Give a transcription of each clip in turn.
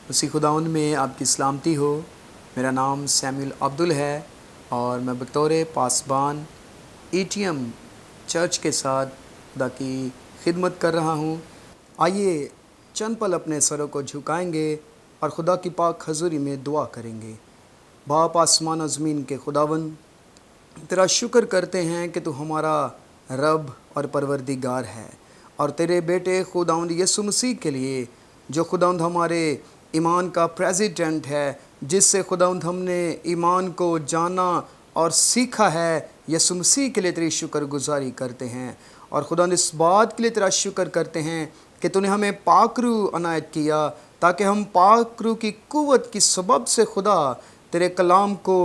مسیح خداوند میں آپ کی سلامتی ہو۔ میرا نام سیموئل عبدل ہے اور میں بطور پاسبان ETM چرچ کے ساتھ خدا کی خدمت کر رہا ہوں۔ آئیے چند پل اپنے سروں کو جھکائیں گے اور خدا کی پاک حضوری میں دعا کریں گے۔ باپ آسمان و زمین کے خداوند، تیرا شکر کرتے ہیں کہ تو ہمارا رب اور پروردگار ہے، اور تیرے بیٹے خداوند یسوع مسیح کے لیے جو خداوند ہمارے ایمان کا پریزیڈنٹ ہے، جس سے خداوند ہم نے ایمان کو جانا اور سیکھا ہے، یسوع مسیح کے لیے تیری شکر گزاری کرتے ہیں۔ اور خداوند اس بات کے لیے تیرا شکر کرتے ہیں کہ تو نے ہمیں پاک روح عنایت کیا تاکہ ہم پاک روح کی قوت کی سبب سے خدا تیرے کلام کو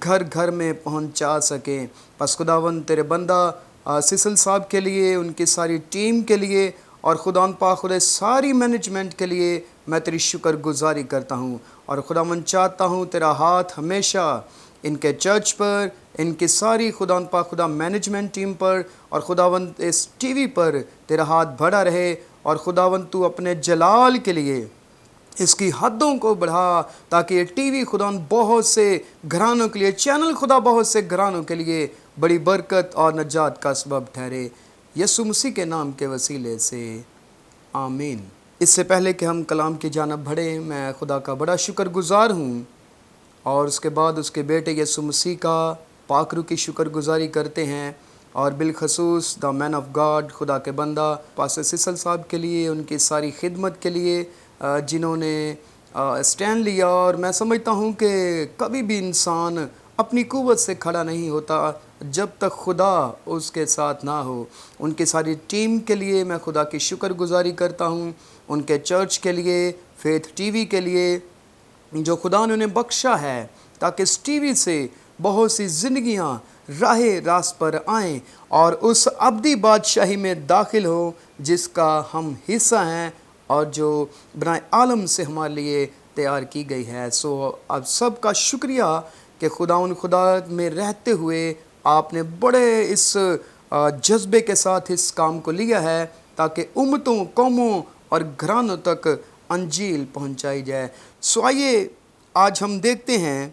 گھر گھر میں پہنچا سکیں۔ پس خداوند تیرے بندہ سیسل صاحب کے لیے، ان کی ساری ٹیم کے لیے اور خداوند پاک خدا ساری مینجمنٹ کے لیے میں تیری شکر گزاری کرتا ہوں، اور خداوند چاہتا ہوں تیرا ہاتھ ہمیشہ ان کے چرچ پر، ان کی ساری خداوند پاک خدا مینجمنٹ ٹیم پر، اور خداوند اس ٹی وی پر تیرا ہاتھ بڑھا رہے، اور خداوند تو اپنے جلال کے لیے اس کی حدوں کو بڑھا تاکہ یہ ٹی وی خداوند بہت سے گھرانوں کے لیے، چینل خدا بہت سے گھرانوں کے لیے بڑی برکت اور نجات کا سبب ٹھہرے، یسوع مسیح کے نام کے وسیلے سے آمین۔ اس سے پہلے کہ ہم کلام کی جانب بڑھیں، میں خدا کا بڑا شکر گزار ہوں، اور اس کے بعد اس کے بیٹے یسوع مسیح کا پاک روح کی شکر گزاری کرتے ہیں، اور بالخصوص دا مین آف گاڈ، خدا کے بندہ پاسٹر سیسل صاحب کے لیے، ان کی ساری خدمت کے لیے جنہوں نے اسٹینڈ لیا۔ اور میں سمجھتا ہوں کہ کبھی بھی انسان اپنی قوت سے کھڑا نہیں ہوتا جب تک خدا اس کے ساتھ نہ ہو۔ ان کی ساری ٹیم کے لیے میں خدا کی شکر گزاری کرتا ہوں، ان کے چرچ کے لیے، فیتھ ٹی وی کے لیے جو خدا نے انہیں بخشا ہے تاکہ اس ٹی وی سے بہت سی زندگیاں راہ راست پر آئیں اور اس ابدی بادشاہی میں داخل ہوں جس کا ہم حصہ ہیں اور جو بنائے عالم سے ہمارے لیے تیار کی گئی ہے۔ سو آپ سب کا شکریہ کہ خدا میں رہتے ہوئے آپ نے بڑے اس جذبے کے ساتھ اس کام کو لیا ہے تاکہ امتوں، قوموں اور گھرانوں تک انجیل پہنچائی جائے۔ سو آئیے آج ہم دیکھتے ہیں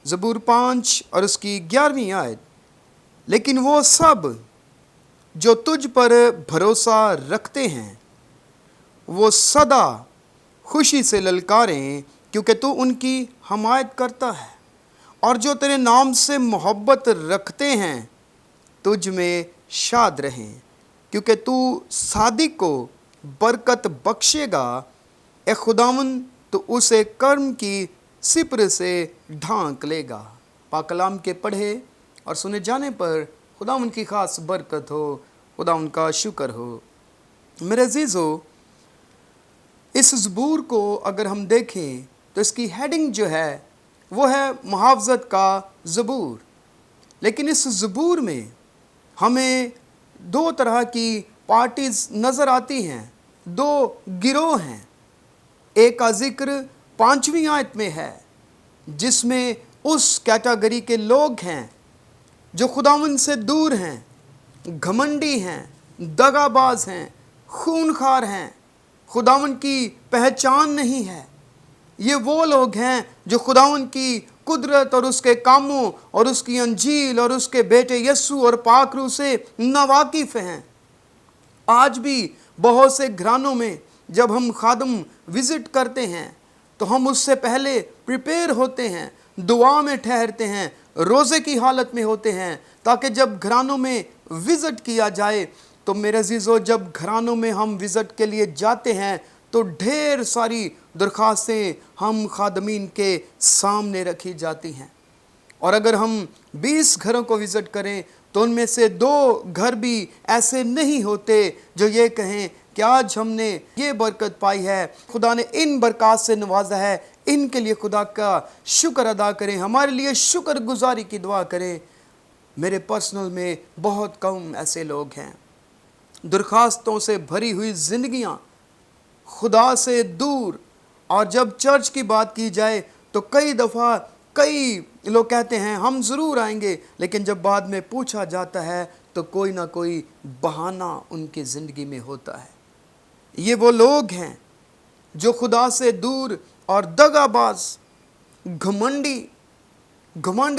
زبور 5 اور اس کی 11ویں آیت۔ لیکن وہ سب جو تجھ پر بھروسہ رکھتے ہیں وہ سدا خوشی سے للکاریں، کیونکہ تو ان کی حمایت کرتا ہے، اور جو تیرے نام سے محبت رکھتے ہیں تجھ میں شاد رہیں، کیونکہ تو صادق کو برکت بخشے گا۔ اے خداوند تو اسے کرم کی سپر سے ڈھانک لے گا۔ پاک کلام کے پڑھے اور سنے جانے پر خداوند کی خاص برکت ہو، خداوند کا شکر ہو۔ میرے عزیزو، اس زبور کو اگر ہم دیکھیں تو اس کی ہیڈنگ جو ہے وہ ہے محافظت کا زبور۔ لیکن اس زبور میں ہمیں دو طرح کی پارٹیز نظر آتی ہیں، دو گروہ ہیں۔ ایک کا ذکر 5ویں آیت میں ہے جس میں اس کیٹاگری کے لوگ ہیں جو خداوند سے دور ہیں، گھمنڈی ہیں، دغا باز ہیں، خونخوار ہیں، خداوند کی پہچان نہیں ہے۔ یہ وہ لوگ ہیں جو خداوند کی قدرت اور اس کے کاموں اور اس کی انجیل اور اس کے بیٹے یسوع اور پاک روح سے ناواقف ہیں۔ آج بھی بہت سے گھرانوں میں جب ہم خادم وزٹ کرتے ہیں تو ہم اس سے پہلے پریپیئر ہوتے ہیں، دعا میں ٹھہرتے ہیں، روزے کی حالت میں ہوتے ہیں تاکہ جب گھرانوں میں وزٹ کیا جائے تو میرے عزیزو، جب گھرانوں میں ہم وزٹ کے لیے جاتے ہیں تو ڈھیر ساری درخواستیں ہم خادمین کے سامنے رکھی جاتی ہیں، اور اگر ہم 20 گھروں کو وزٹ کریں تو ان میں سے 2 گھر بھی ایسے نہیں ہوتے جو یہ کہیں کہ آج ہم نے یہ برکت پائی ہے، خدا نے ان برکات سے نوازا ہے، ان کے لیے خدا کا شکر ادا کریں، ہمارے لیے شکر گزاری کی دعا کریں۔ میرے پرسنل میں بہت کم ایسے لوگ ہیں، درخواستوں سے بھری ہوئی زندگیاں، خدا سے دور، اور جب چرچ کی بات کی جائے تو کئی دفعہ کئی لوگ کہتے ہیں ہم ضرور آئیں گے، لیکن جب بعد میں پوچھا جاتا ہے تو کوئی نہ کوئی بہانہ ان کی زندگی میں ہوتا ہے۔ یہ وہ لوگ ہیں جو خدا سے دور اور دغا باز، گھمنڈ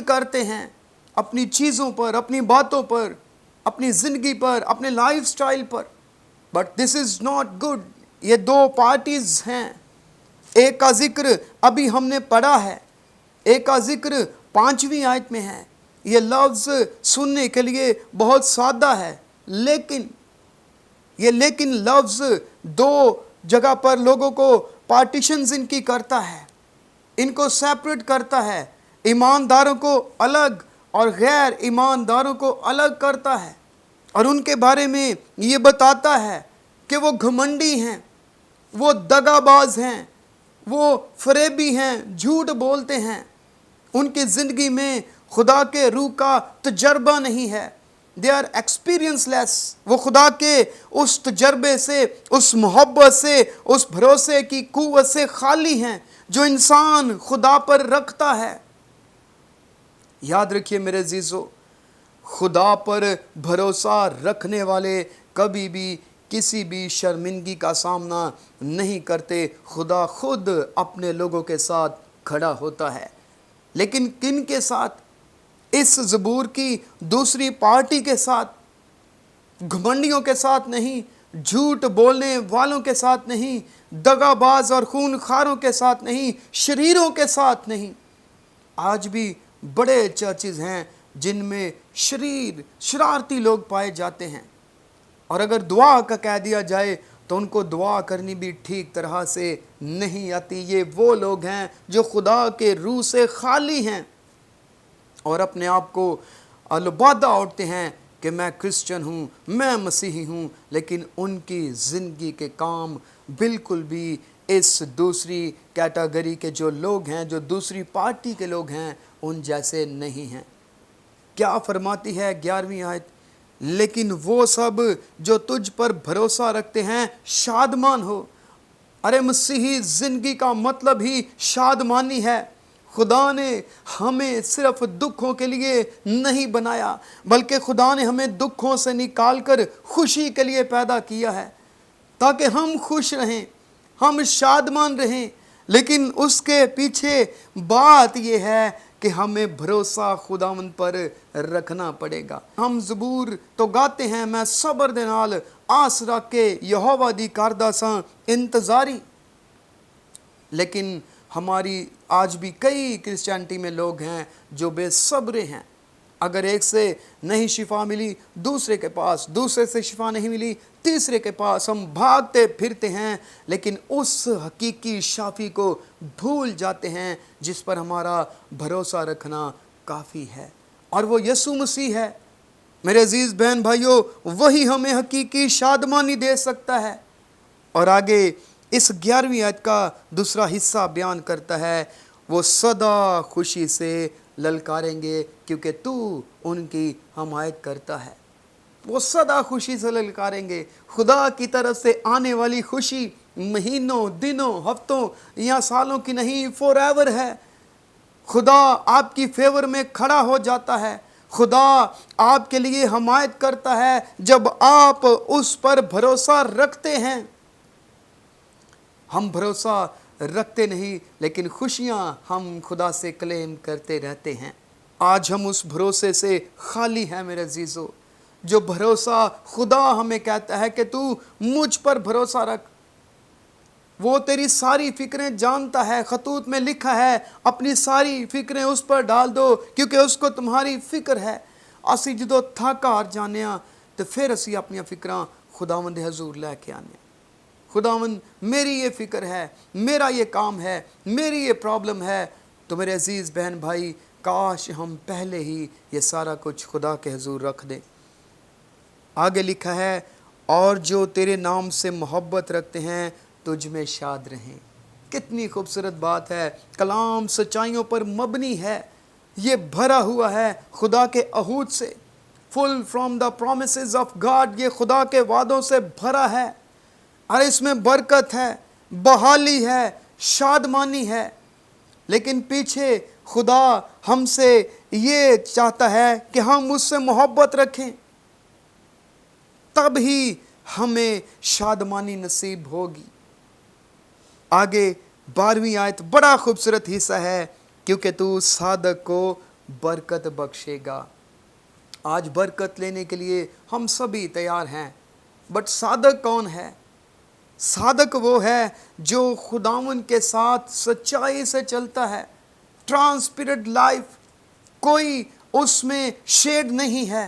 کرتے ہیں اپنی چیزوں پر، اپنی باتوں پر، اپنی زندگی پر، اپنے life style per. But this is not good. یہ دو پارٹیز ہیں۔ ایک کا ذکر ابھی ہم نے پڑھا ہے، ایک کا ذکر 5ویں آیت میں ہے۔ یہ لفظ سننے کے لیے بہت سادہ ہے، لیکن لفظ دو جگہ پر لوگوں کو پارٹیشنز ان کی کرتا ہے، ان کو سیپریٹ کرتا ہے، ایمانداروں کو الگ اور غیر ایمانداروں کو الگ کرتا ہے، اور ان کے بارے میں یہ بتاتا ہے کہ وہ گھمنڈی ہیں، وہ دغا باز ہیں، وہ فریبی ہیں، جھوٹ بولتے ہیں، ان کی زندگی میں خدا کے روح کا تجربہ نہیں ہے۔ They are experience less. وہ خدا کے اس تجربے سے، اس محبت سے، اس بھروسے کی قوت سے خالی ہیں جو انسان خدا پر رکھتا ہے۔ یاد رکھیے میرے عزیزو، خدا پر بھروسہ رکھنے والے کبھی بھی کسی بھی شرمندگی کا سامنا نہیں کرتے۔ خدا خود اپنے لوگوں کے ساتھ کھڑا ہوتا ہے، لیکن کن کے ساتھ؟ اس زبور کی دوسری پارٹی کے ساتھ، گھمنڈیوں کے ساتھ نہیں، جھوٹ بولنے والوں کے ساتھ نہیں، دغا باز اور خون خاروں کے ساتھ نہیں، شریروں کے ساتھ نہیں۔ آج بھی بڑے چرچز ہیں جن میں شرارتی لوگ پائے جاتے ہیں، اور اگر دعا کا کہہ دیا جائے تو ان کو دعا کرنی بھی ٹھیک طرح سے نہیں آتی۔ یہ وہ لوگ ہیں جو خدا کے روح سے خالی ہیں اور اپنے آپ کو البادہ اوڑھتے ہیں کہ میں کرسچن ہوں، میں مسیحی ہوں، لیکن ان کی زندگی کے کام بالکل بھی اس دوسری کیٹیگری کے جو لوگ ہیں، جو دوسری پارٹی کے لوگ ہیں، ان جیسے نہیں ہیں۔ کیا فرماتی ہے 11ویں آیت؟ لیکن وہ سب جو تجھ پر بھروسہ رکھتے ہیں شادمان ہو۔ ارے مسیحی زندگی کا مطلب ہی شادمانی ہے۔ خدا نے ہمیں صرف دکھوں کے لیے نہیں بنایا، بلکہ خدا نے ہمیں دکھوں سے نکال کر خوشی کے لیے پیدا کیا ہے، تاکہ ہم خوش رہیں، ہم شادمان رہیں۔ لیکن اس کے پیچھے بات یہ ہے کہ ہمیں بھروسہ خداوند پر رکھنا پڑے گا۔ ہم زبور تو گاتے ہیں، میں صبر دے نال آس رکھ کے یہوہ دی کردہ ساں انتظاری، لیکن ہماری آج بھی کئی کرسچینٹی میں لوگ ہیں جو بے صبرے ہیں۔ اگر ایک سے نہیں شفا ملی، دوسرے کے پاس، دوسرے سے شفا نہیں ملی، تیسرے کے پاس ہم بھاگتے پھرتے ہیں، لیکن اس حقیقی شافی کو بھول جاتے ہیں جس پر ہمارا بھروسہ رکھنا کافی ہے، اور وہ یسوع مسیح ہے۔ میرے عزیز بہن بھائیوں، وہی ہمیں حقیقی شادمانی دے سکتا ہے۔ اور آگے اس 11ویں آیت کا دوسرا حصہ بیان کرتا ہے، وہ سدا خوشی سے للکاریں گے کیونکہ تو ان کی حمایت کرتا ہے۔ وہ سدا خوشی سے للکاریں گے۔ خدا کی طرف سے آنے والی خوشی مہینوں، دنوں، ہفتوں یا سالوں کی نہیں، فور ایور ہے۔ خدا آپ کی فیور میں کھڑا ہو جاتا ہے۔ خدا آپ کے لیے حمایت کرتا ہے جب آپ اس پر بھروسہ رکھتے ہیں۔ ہم بھروسہ رکھتے نہیں، لیکن خوشیاں ہم خدا سے کلیم کرتے رہتے ہیں۔ آج ہم اس بھروسے سے خالی ہیں میرے عزیزو۔ جو بھروسہ خدا ہمیں کہتا ہے کہ تو مجھ پر بھروسہ رکھ، وہ تیری ساری فکریں جانتا ہے۔ خطوط میں لکھا ہے اپنی ساری فکریں اس پر ڈال دو کیونکہ اس کو تمہاری فکر ہے۔ اسی جدو تھک ہار جانے ہاں تو پھر اسی اپنی فکراں خداوند حضور لے کے آنے۔ خداوند میری یہ فکر ہے، میرا یہ کام ہے، میری یہ پرابلم ہے۔ تو میرے عزیز بہن بھائی، کاش ہم پہلے ہی یہ سارا کچھ خدا کے حضور رکھ دیں۔ آگے لکھا ہے، اور جو تیرے نام سے محبت رکھتے ہیں تجھ میں شاد رہیں۔ کتنی خوبصورت بات ہے۔ کلام سچائیوں پر مبنی ہے، یہ بھرا ہوا ہے خدا کے عہود سے، full from the promises of God. یہ خدا کے وعدوں سے بھرا ہے، اور اس میں برکت ہے، بحالی ہے، شادمانی ہے، لیکن پیچھے خدا ہم سے یہ چاہتا ہے کہ ہم اس سے محبت رکھیں، تب ہی ہمیں شادمانی نصیب ہوگی۔ آگے 12ویں آیت بڑا خوبصورت حصہ ہے، کیونکہ تو صادق کو برکت بخشے گا۔ آج برکت لینے کے لیے ہم سبھی تیار ہیں، بٹ صادق کون ہے؟ صادق وہ ہے جو خداوند کے ساتھ سچائی سے چلتا ہے، ٹرانسپیرنٹ لائف، کوئی اس میں شیڈ نہیں ہے۔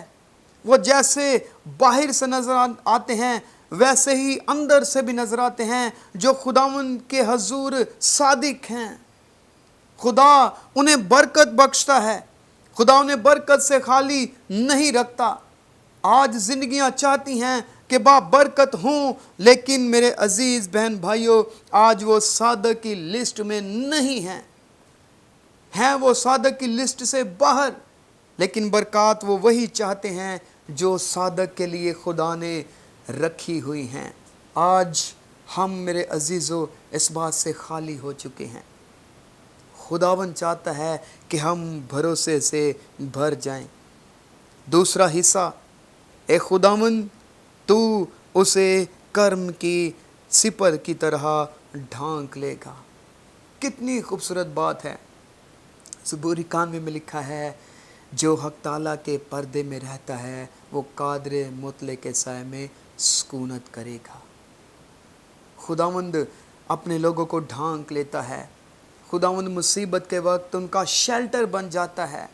وہ جیسے باہر سے نظر آتے ہیں ویسے ہی اندر سے بھی نظر آتے ہیں۔ جو خداوند کے حضور صادق ہیں، خدا انہیں برکت بخشتا ہے، خدا انہیں برکت سے خالی نہیں رکھتا۔ آج زندگیاں چاہتی ہیں کہ برکت ہوں، لیکن میرے عزیز بہن بھائیوں، آج وہ صادق کی لسٹ میں نہیں ہیں وہ صادق کی لسٹ سے باہر، لیکن برکات وہ وہی چاہتے ہیں جو صادق کے لیے خدا نے رکھی ہوئی ہیں۔ آج ہم میرے عزیزو اس بات سے خالی ہو چکے ہیں۔ خداوند چاہتا ہے کہ ہم بھروسے سے بھر جائیں۔ دوسرا حصہ، اے خداوند تو اسے کرم کی سپر کی طرح ڈھانک لے گا۔ کتنی خوبصورت بات ہے۔ زبوری 91 میں لکھا ہے، جو حق تعالیٰ کے پردے میں رہتا ہے وہ قادر مطلق کے سائے میں سکونت کرے گا۔ خداوند اپنے لوگوں کو ڈھانک لیتا ہے۔ خداوند مصیبت کے وقت ان کا شیلٹر بن جاتا ہے۔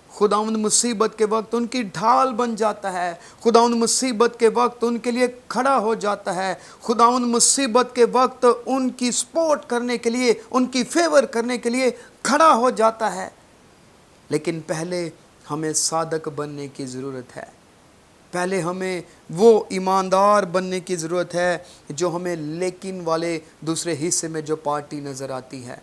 خداوند مصیبت کے وقت ان کی ڈھال بن جاتا ہے۔ خداوند مصیبت کے وقت ان کے لیے کھڑا ہو جاتا ہے۔ خداوند مصیبت کے وقت ان کی سپورٹ کرنے کے لیے، ان کی فیور کرنے کے لیے کھڑا ہو جاتا ہے۔ لیکن پہلے ہمیں صادق بننے کی ضرورت ہے۔ پہلے ہمیں وہ ایماندار بننے کی ضرورت ہے جو ہمیں لیکن والے دوسرے حصے میں جو پارٹی نظر آتی ہے۔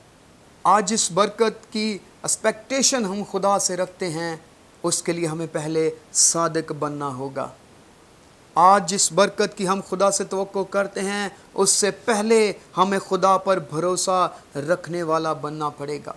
آج اس برکت کی ایکسپیکٹیشن ہم خدا سے رکھتے ہیں، اس کے لیے ہمیں پہلے صادق بننا ہوگا۔ آج جس برکت کی ہم خدا سے توقع کرتے ہیں، اس سے پہلے ہمیں خدا پر بھروسہ رکھنے والا بننا پڑے گا۔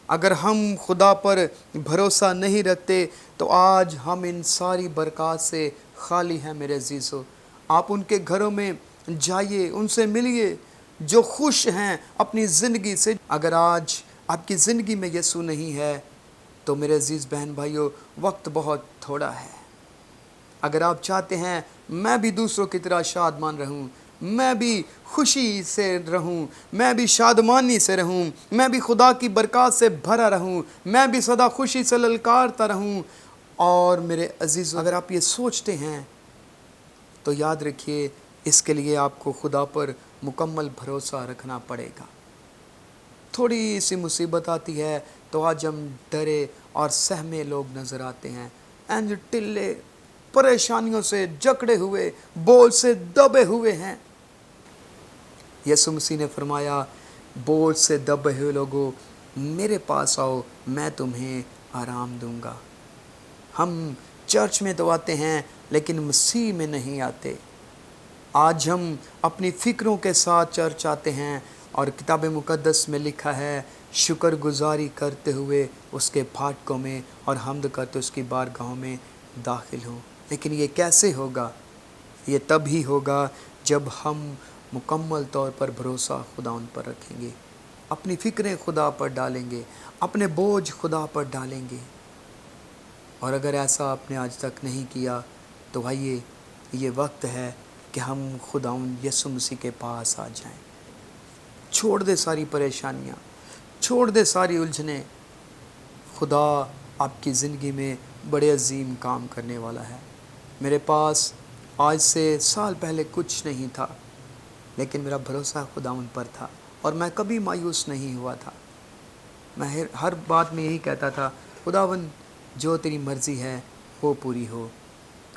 اگر ہم خدا پر بھروسہ نہیں رکھتے تو آج ہم ان ساری برکات سے خالی ہیں میرے عزیزو۔ آپ ان کے گھروں میں جائیے، ان سے ملیے جو خوش ہیں اپنی زندگی سے۔ اگر آج آپ کی زندگی میں یسوع نہیں ہے تو میرے عزیز بہن بھائیو، وقت بہت تھوڑا ہے۔ اگر آپ چاہتے ہیں میں بھی دوسروں کی طرح شادمان رہوں، میں بھی خوشی سے رہوں، میں بھی شادمانی سے رہوں، میں بھی خدا کی برکات سے بھرا رہوں، میں بھی سدا خوشی سے للکارتا رہوں، اور میرے عزیزو اگر آپ یہ سوچتے ہیں تو یاد رکھیے اس کے لیے آپ کو خدا پر مکمل بھروسہ رکھنا پڑے گا۔ تھوڑی سی مصیبت آتی ہے تو آج ہم ڈرے اور سہمے لوگ نظر آتے ہیں، اینج ٹلے پریشانیوں سے جکڑے ہوئے، بوجھ سے دبے ہوئے ہیں۔ یسوع مسیح نے فرمایا، بوجھ سے دبے ہوئے لوگوں میرے پاس آؤ، میں تمہیں آرام دوں گا۔ ہم چرچ میں تو آتے ہیں لیکن مسیح میں نہیں آتے۔ آج ہم اپنی فکروں کے ساتھ چرچ آتے ہیں، اور کتاب مقدس میں لکھا ہے، شکر گزاری کرتے ہوئے اس کے پھاٹکوں میں اور حمد کرتے اس کی بارگاہوں میں داخل ہوں۔ لیکن یہ کیسے ہوگا؟ یہ تب ہی ہوگا جب ہم مکمل طور پر بھروسہ خدا ان پر رکھیں گے، اپنی فکریں خدا پر ڈالیں گے، اپنے بوجھ خدا پر ڈالیں گے۔ اور اگر ایسا آپ نے آج تک نہیں کیا تو آئیے، یہ وقت ہے کہ ہم خداوند یسوع مسیح کے پاس آ جائیں۔ چھوڑ دے ساری پریشانیاں، چھوڑ دے ساری الجھنیں۔ خدا آپ کی زندگی میں بڑے عظیم کام کرنے والا ہے۔ میرے پاس آج سے سال پہلے کچھ نہیں تھا، لیکن میرا بھروسہ خداوند پر تھا اور میں کبھی مایوس نہیں ہوا تھا۔ میں ہر بات میں یہی کہتا تھا، خداوند جو تیری مرضی ہے وہ پوری ہو،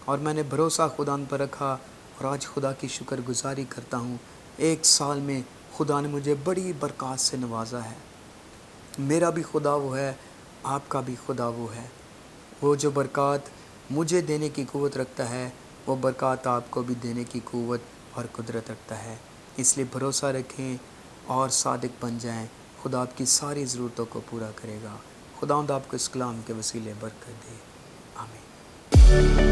اور میں نے بھروسہ خداوند پر رکھا، اور آج خدا کی شکر گزاری کرتا ہوں۔ 1 سال میں خدا نے مجھے بڑی برکات سے نوازا ہے۔ میرا بھی خدا وہ ہے، آپ کا بھی خدا وہ ہے۔ وہ جو برکات مجھے دینے کی قوت رکھتا ہے، وہ برکات آپ کو بھی دینے کی قوت اور قدرت رکھتا ہے۔ اس لیے بھروسہ رکھیں اور صادق بن جائیں، خدا آپ کی ساری ضرورتوں کو پورا کرے گا۔ خداوند آپ کو اس کلام کے وسیلے برکت دے، آمین۔